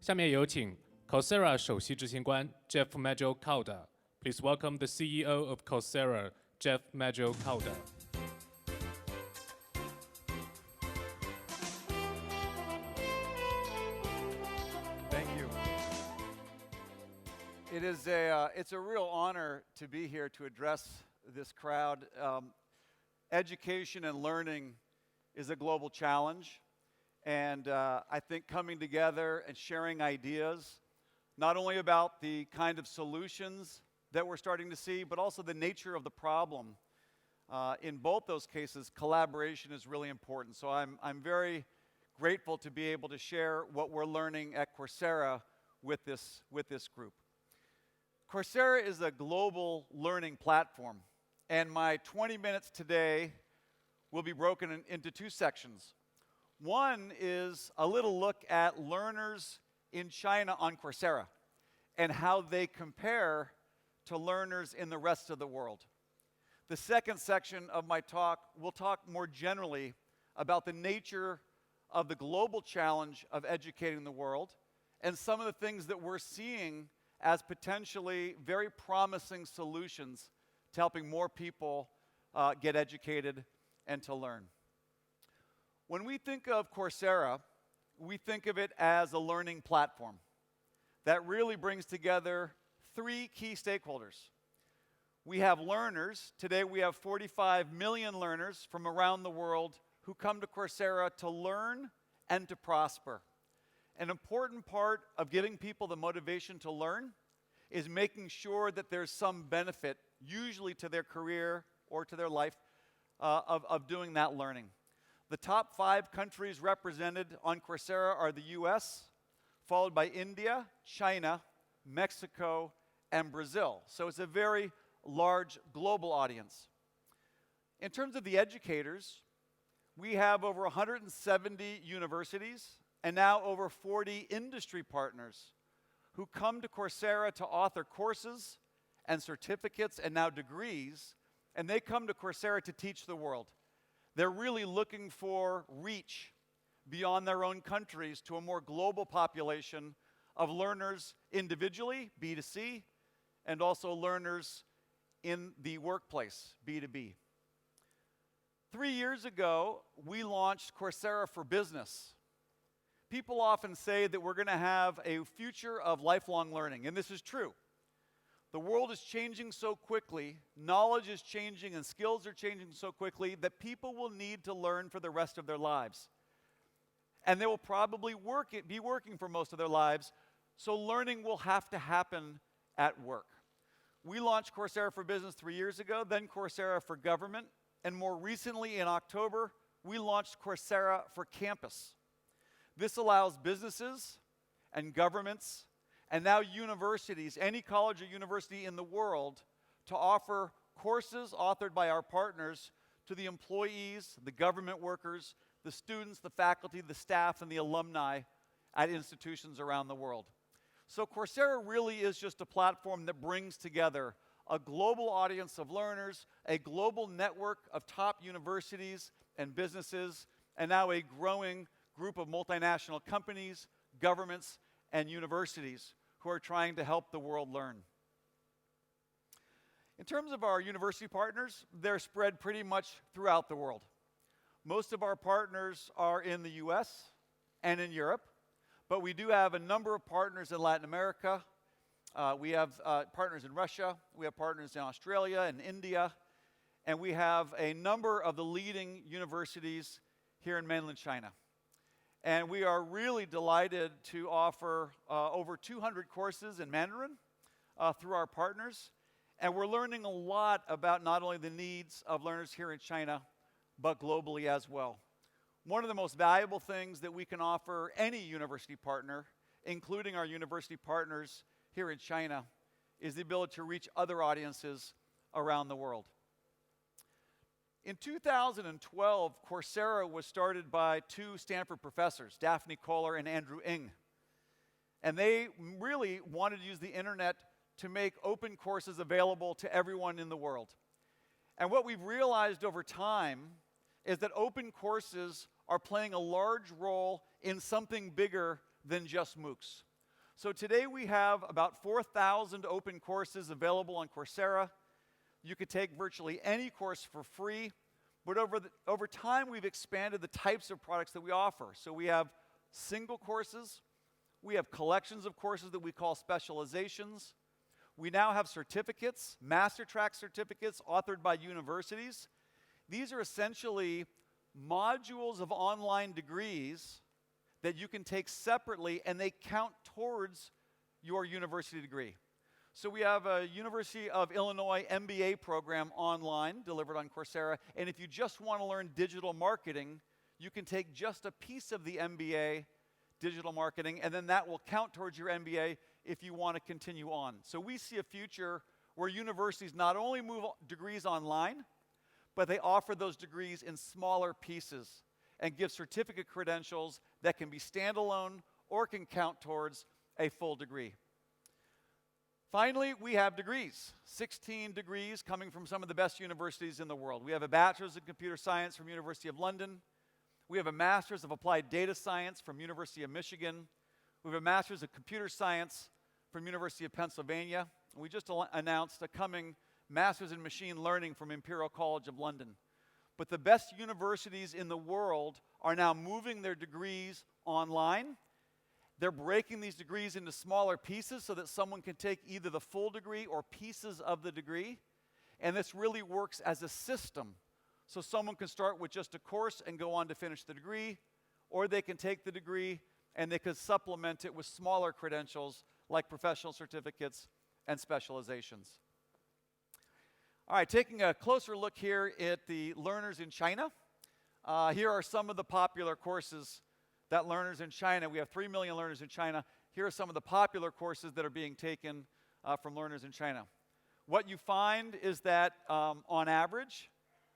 下面有请 Coursera 首席执行官 Jeff Maggioncalda. Please welcome the CEO of Coursera, Jeff Maggioncalda. Thank you. It's a real honor to be here to address this crowd. Education and learning is a global challenge, and I think coming together and sharing ideas, not only about the kind of solutions that we're starting to see, but also the nature of the problem. In both those cases, collaboration is really important. So I'm very grateful to be able to share what we're learning at Coursera with this group. Coursera is a global learning platform, and my 20 minutes today will be broken into two sections. One is a little look at learners in China on Coursera and how they compare to learners in the rest of the world. The second section of my talk will talk more generally about the nature of the global challenge of educating the world and some of the things that we're seeing as potentially very promising solutions to helping more people get educated and to learn. When we think of Coursera, we think of it as a learning platform that really brings together three key stakeholders. We have learners. Today we have 45 million learners from around the world who come to Coursera to learn and to prosper. An important part of giving people the motivation to learn is making sure that there's some benefit, usually to their career or to their life, of doing that learning. The top 5 countries represented on Coursera are the US, followed by India, China, Mexico, and Brazil. So it's a very large global audience. In terms of the educators, we have over 170 universities and now over 40 industry partners who come to Coursera to author courses and certificates and now degrees, and they come to Coursera to teach the world. They're really looking for reach beyond their own countries to a more global population of learners individually, B2C, and also learners in the workplace, B2B. 3 years ago, we launched Coursera for Business. People often say that we're going to have a future of lifelong learning, and this is true. The world is changing so quickly, knowledge is changing, and skills are changing so quickly that people will need to learn for the rest of their lives. And they will probably be working for most of their lives, so learning will have to happen at work. We launched Coursera for Business 3 years ago, then Coursera for Government, and more recently in October, we launched Coursera for Campus. This allows businesses and governments and now universities, any college or university in the world, to offer courses authored by our partners to the employees, the government workers, the students, the faculty, the staff, and the alumni at institutions around the world. So Coursera really is just a platform that brings together a global audience of learners, a global network of top universities and businesses, and now a growing group of multinational companies, governments, and universities who are trying to help the world learn. In terms of our university partners, they're spread pretty much throughout the world. Most of our partners are in the US and in Europe, but we do have a number of partners in Latin America. We have partners in Russia, we have partners in Australia and India, and we have a number of the leading universities here in mainland China. And we are really delighted to offer over 200 courses in Mandarin through our partners. And we're learning a lot about not only the needs of learners here in China, but globally as well. One of the most valuable things that we can offer any university partner, including our university partners here in China, is the ability to reach other audiences around the world. In 2012, Coursera was started by 2 Stanford professors, Daphne Koller and Andrew Ng. And they really wanted to use the internet to make open courses available to everyone in the world. And what we've realized over time is that open courses are playing a large role in something bigger than just MOOCs. So today we have about 4,000 open courses available on Coursera. You could take virtually any course for free, but over time we've expanded the types of products that we offer. So we have single courses, we have collections of courses that we call specializations. We now have certificates, master track certificates authored by universities. These are essentially modules of online degrees that you can take separately, and they count towards your university degree. So we have a University of Illinois MBA program online delivered on Coursera, and if you just want to learn digital marketing, you can take just a piece of the MBA digital marketing, and then that will count towards your MBA if you want to continue on. So we see a future where universities not only move degrees online, but they offer those degrees in smaller pieces and give certificate credentials that can be standalone or can count towards a full degree. Finally, we have degrees, 16 degrees coming from some of the best universities in the world. We have a Bachelor's in Computer Science from University of London. We have a Master's of Applied Data Science from University of Michigan. We have a Master's of Computer Science from University of Pennsylvania. And we just announced a coming Master's in Machine Learning from Imperial College of London. But the best universities in the world are now moving their degrees online. They're breaking these degrees into smaller pieces so that someone can take either the full degree or pieces of the degree. And this really works as a system. So someone can start with just a course and go on to finish the degree, or they can take the degree and they could supplement it with smaller credentials like professional certificates and specializations. All right, taking a closer look here at the learners in China. Here are some of the popular courses that learners in China, we have 3 million learners in China. Here are some of the popular courses that are being taken from learners in China. What you find is that on average,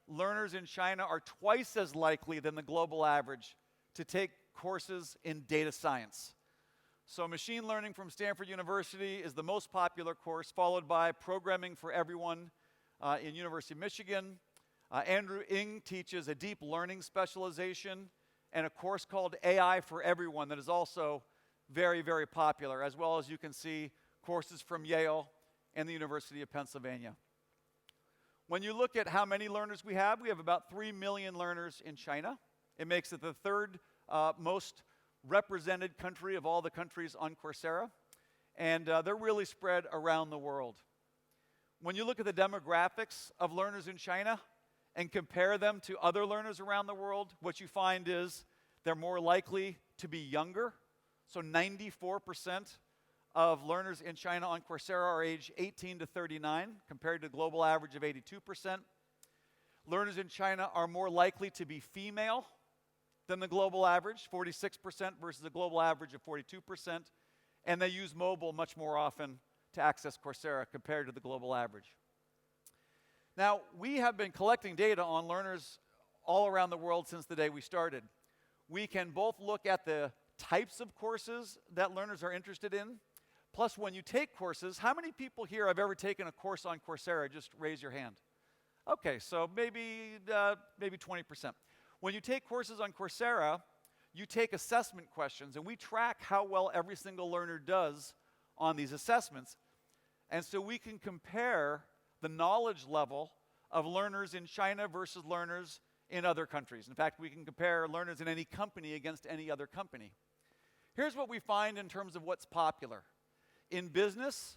learners in China are twice as likely than the global average to take courses in data science. So machine learning from Stanford University is the most popular course, followed by programming for everyone in University of Michigan. Andrew Ng teaches a deep learning specialization and a course called AI for Everyone that is also very, very popular, as well as you can see courses from Yale and the University of Pennsylvania. When you look at how many learners we have about 3 million learners in China. It makes it the third most represented country of all the countries on Coursera, and they're really spread around the world. When you look at the demographics of learners in China and compare them to other learners around the world, what you find is they're more likely to be younger. So 94% of learners in China on Coursera are age 18 to 39, compared to the global average of 82%. Learners in China are more likely to be female than the global average, 46% versus the global average of 42%. And they use mobile much more often to access Coursera compared to the global average. Now, we have been collecting data on learners all around the world since the day we started. We can both look at the types of courses that learners are interested in, plus when you take courses, how many people here have ever taken a course on Coursera? Just raise your hand. Okay, so maybe 20%. When you take courses on Coursera, you take assessment questions, and we track how well every single learner does on these assessments. And so we can compare the knowledge level of learners in China versus learners in other countries. In fact, we can compare learners in any company against any other company. Here's what we find in terms of what's popular. In business,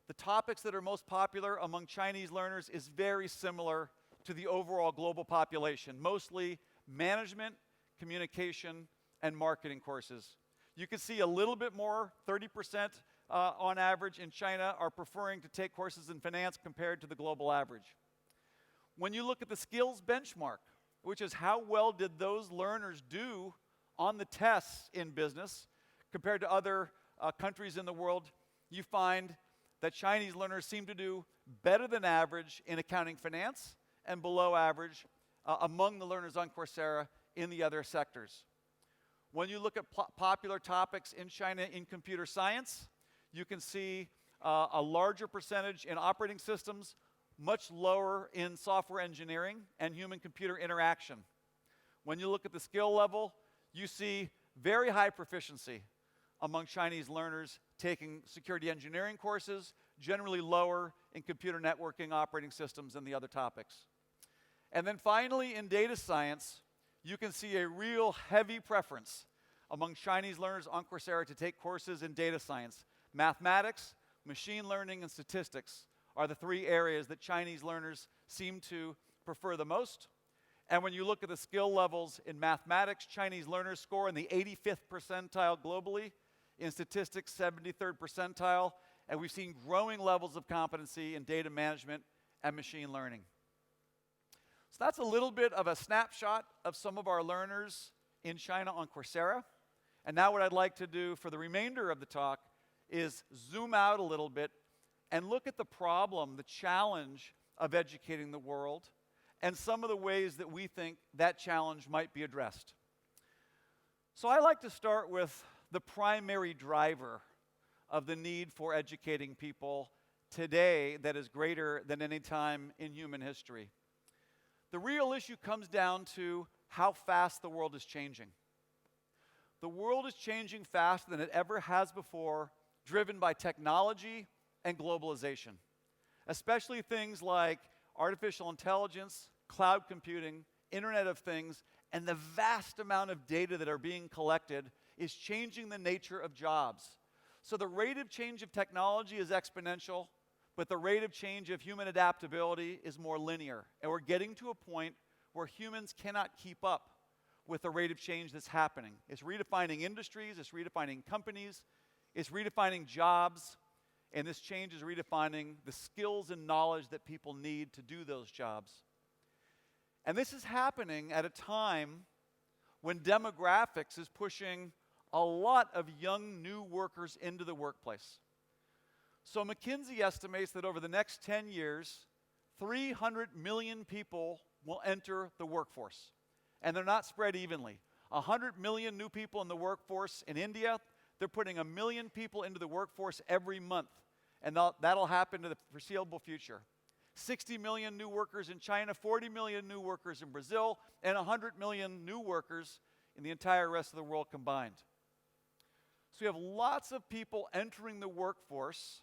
the topics that are most popular among Chinese learners is very similar to the overall global population, mostly management, communication, and marketing courses. You can see a little bit more, 30% on average in China are preferring to take courses in finance compared to the global average. When you look at the skills benchmark, which is how well did those learners do on the tests in business compared to other countries in the world, you find that Chinese learners seem to do better than average in accounting finance and below average among the learners on Coursera in the other sectors. When you look at popular topics in China in computer science, you can see a larger percentage in operating systems, much lower in software engineering and human-computer interaction. When you look at the skill level, you see very high proficiency among Chinese learners taking security engineering courses, generally lower in computer networking, operating systems, and the other topics. And then finally, in data science, you can see a real heavy preference among Chinese learners on Coursera to take courses in data science. Mathematics, machine learning, and statistics are the three areas that Chinese learners seem to prefer the most. And when you look at the skill levels in mathematics, Chinese learners score in the 85th percentile globally, in statistics, 73rd percentile, and we've seen growing levels of competency in data management and machine learning. So that's a little bit of a snapshot of some of our learners in China on Coursera. And now what I'd like to do for the remainder of the talk is zoom out a little bit and look at the problem, the challenge of educating the world, and some of the ways that we think that challenge might be addressed. So I like to start with the primary driver of the need for educating people today that is greater than any time in human history. The real issue comes down to how fast the world is changing. The world is changing faster than it ever has before, driven by technology and globalization, especially things like artificial intelligence, cloud computing, Internet of Things, and the vast amount of data that are being collected is changing the nature of jobs. So the rate of change of technology is exponential, but the rate of change of human adaptability is more linear. And we're getting to a point where humans cannot keep up with the rate of change that's happening. It's redefining industries, it's redefining companies, it's redefining jobs, and this change is redefining the skills and knowledge that people need to do those jobs. And this is happening at a time when demographics is pushing a lot of young new workers into the workplace. So McKinsey estimates that over the next 10 years, 300 million people will enter the workforce. And they're not spread evenly. 100 million new people in the workforce in India. They're putting 1 million people into the workforce every month. And that'll happen in the foreseeable future. 60 million new workers in China, 40 million new workers in Brazil, and 100 million new workers in the entire rest of the world combined. So we have lots of people entering the workforce,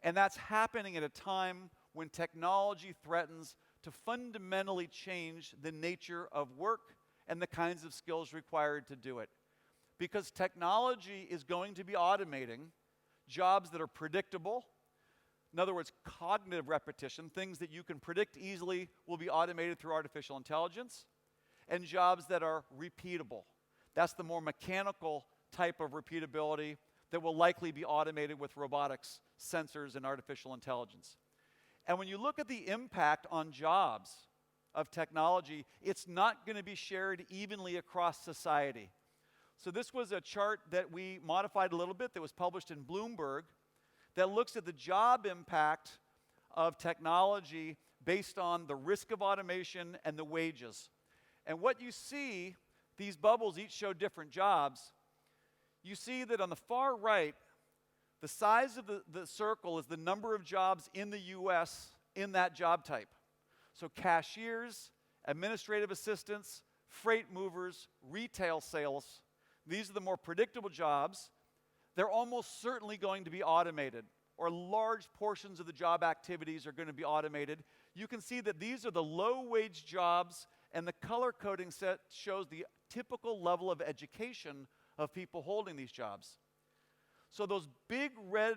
and that's happening at a time when technology threatens to fundamentally change the nature of work and the kinds of skills required to do it. Because technology is going to be automating jobs that are predictable. In other words, cognitive repetition, things that you can predict easily will be automated through artificial intelligence, and jobs that are repeatable. That's the more mechanical type of repeatability that will likely be automated with robotics, sensors, and artificial intelligence. And when you look at the impact on jobs of technology, it's not going to be shared evenly across society. So this was a chart that we modified a little bit that was published in Bloomberg that looks at the job impact of technology based on the risk of automation and the wages. And what you see, these bubbles each show different jobs. You see that on the far right, the size of the circle is the number of jobs in the US in that job type. So cashiers, administrative assistants, freight movers, retail sales, these are the more predictable jobs. They're almost certainly going to be automated, or large portions of the job activities are going to be automated. You can see that these are the low-wage jobs, and the color coding set shows the typical level of education of people holding these jobs. So those big red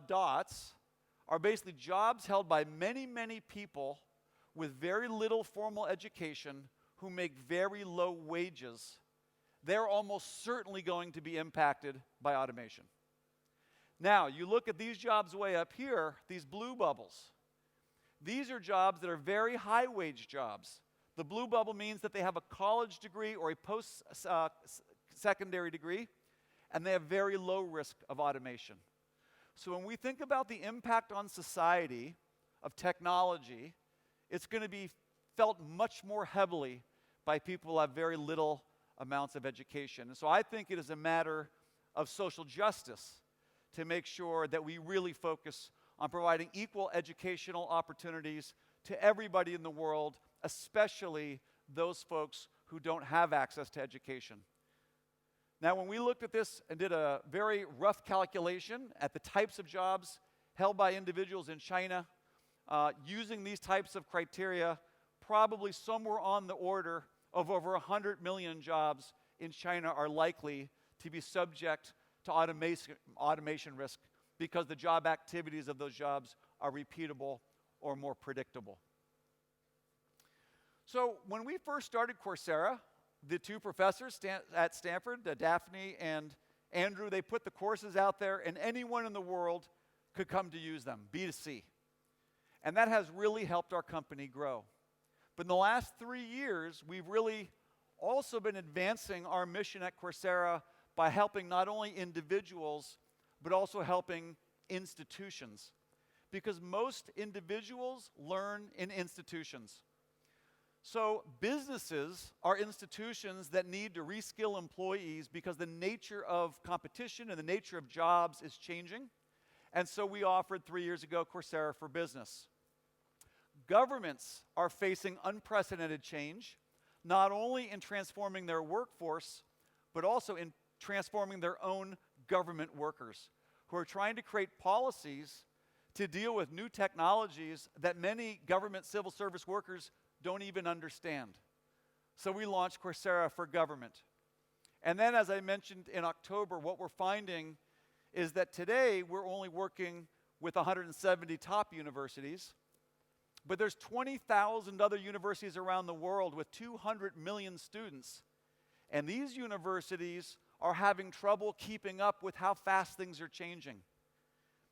dots are basically jobs held by many, many people with very little formal education who make very low wages. They're almost certainly going to be impacted by automation. Now, you look at these jobs way up here, these blue bubbles. These are jobs that are very high-wage jobs. The blue bubble means that they have a college degree or a post-secondary degree, and they have very low risk of automation. So when we think about the impact on society of technology, it's going to be felt much more heavily by people who have very little amounts of education. And so I think it is a matter of social justice to make sure that we really focus on providing equal educational opportunities to everybody in the world, especially those folks who don't have access to education. Now, when we looked at this and did a very rough calculation at the types of jobs held by individuals in China, using these types of criteria, probably somewhere on the order of over 100 million jobs in China are likely to be subject to automation risk because the job activities of those jobs are repeatable or more predictable. So when we first started Coursera, the two professors at Stanford, Daphne and Andrew, they put the courses out there and anyone in the world could come to use them, B2C. And that has really helped our company grow. But in the last 3 years, we've really also been advancing our mission at Coursera by helping not only individuals, but also helping institutions. Because most individuals learn in institutions. So businesses are institutions that need to reskill employees because the nature of competition and the nature of jobs is changing. And so we offered 3 years ago Coursera for Business. Governments are facing unprecedented change, not only in transforming their workforce, but also in transforming their own government workers, who are trying to create policies to deal with new technologies that many government civil service workers don't even understand. So we launched Coursera for Government. And then, as I mentioned in October, what we're finding is that today we're only working with 170 top universities, but there's 20,000 other universities around the world with 200 million students. And these universities are having trouble keeping up with how fast things are changing.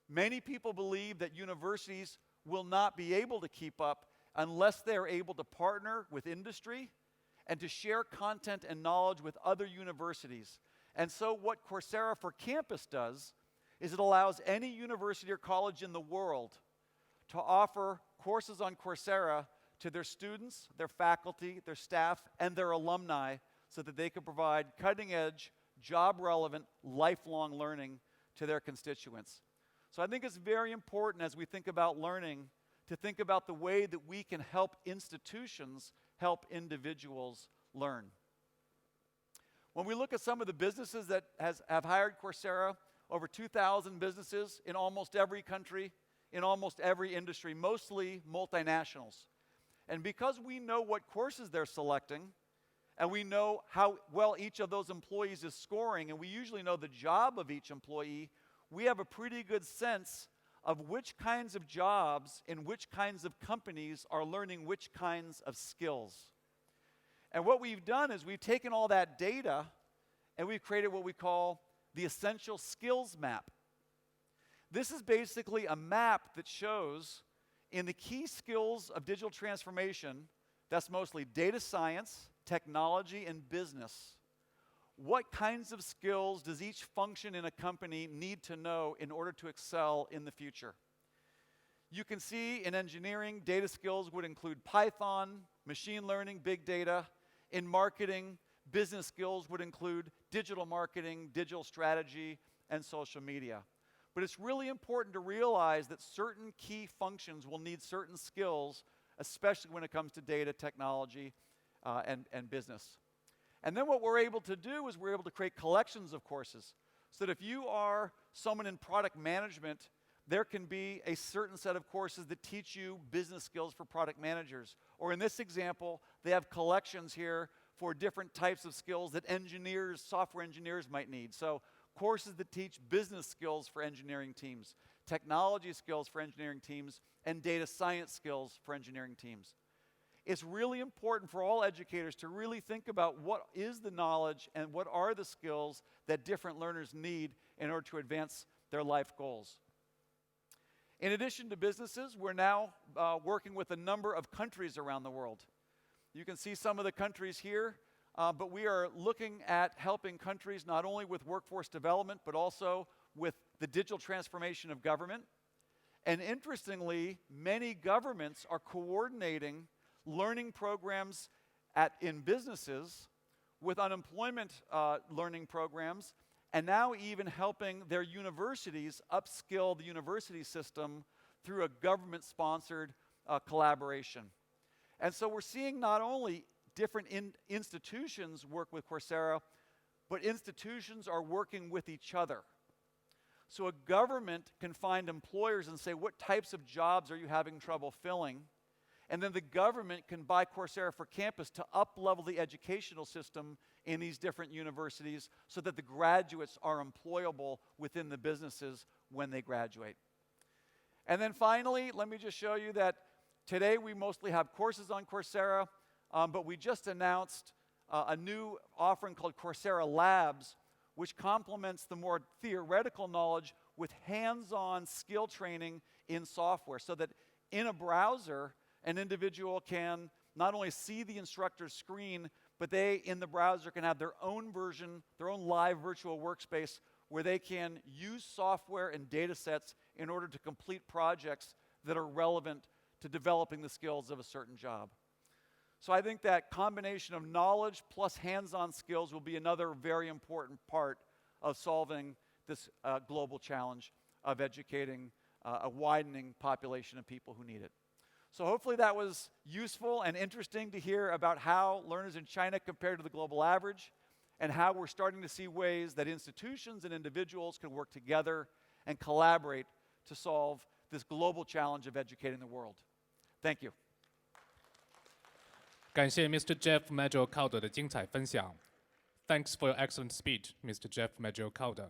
Many people believe that universities will not be able to keep up unless they're able to partner with industry and to share content and knowledge with other universities. And so what Coursera for Campus does is it allows any university or college in the world to offer courses on Coursera to their students, their faculty, their staff, and their alumni so that they can provide cutting-edge, job-relevant, lifelong learning to their constituents. So I think it's very important as we think about learning to think about the way that we can help institutions help individuals learn. When we look at some of the businesses that have hired Coursera, over 2,000 businesses in almost every country, in almost every industry, mostly multinationals. And because we know what courses they're selecting, and we know how well each of those employees is scoring, and we usually know the job of each employee, we have a pretty good sense of which kinds of jobs in which kinds of companies are learning which kinds of skills. And what we've done is we've taken all that data and we've created what we call the Essential Skills Map. This is basically a map that shows in the key skills of digital transformation, that's mostly data science, technology, and business. What kinds of skills does each function in a company need to know in order to excel in the future? You can see in engineering, data skills would include Python, machine learning, big data. In marketing, business skills would include digital marketing, digital strategy, and social media. But it's really important to realize that certain key functions will need certain skills, especially when it comes to data, technology, and business. And then what we're able to do is we're able to create collections of courses so that if you are someone in product management, there can be a certain set of courses that teach you business skills for product managers. Or in this example, they have collections here for different types of skills that engineers, software engineers might need. So courses that teach business skills for engineering teams, technology skills for engineering teams, and data science skills for engineering teams. It's really important for all educators to really think about what is the knowledge and what are the skills that different learners need in order to advance their life goals. In addition to businesses, we're now working with a number of countries around the world. You can see some of the countries here, but we are looking at helping countries not only with workforce development, but also with the digital transformation of government. And interestingly, many governments are coordinating learning programs in businesses with unemployment learning programs, and now even helping their universities upskill the university system through a government-sponsored collaboration. And so we're seeing not only different institutions work with Coursera, but institutions are working with each other. So a government can find employers and say, what types of jobs are you having trouble filling? And then the government can buy Coursera for Campus to up-level the educational system in these different universities so that the graduates are employable within the businesses when they graduate. And then finally, let me just show you that today we mostly have courses on Coursera, but we just announced a new offering called Coursera Labs, which complements the more theoretical knowledge with hands-on skill training in software, so that in a browser, an individual can not only see the instructor's screen, but they, in the browser, can have their own version, their own live virtual workspace, where they can use software and data sets in order to complete projects that are relevant to developing the skills of a certain job. So I think that combination of knowledge plus hands-on skills will be another very important part of solving this global challenge of educating a widening population of people who need it. So hopefully that was useful and interesting to hear about how learners in China compare to the global average, and how we're starting to see ways that institutions and individuals can work together and collaborate to solve this global challenge of educating the world. Thank you. 感谢 Mr. Jeff Maggioncalda 的精彩分享。Thanks for your excellent speech, Mr. Jeff Maggioncalda.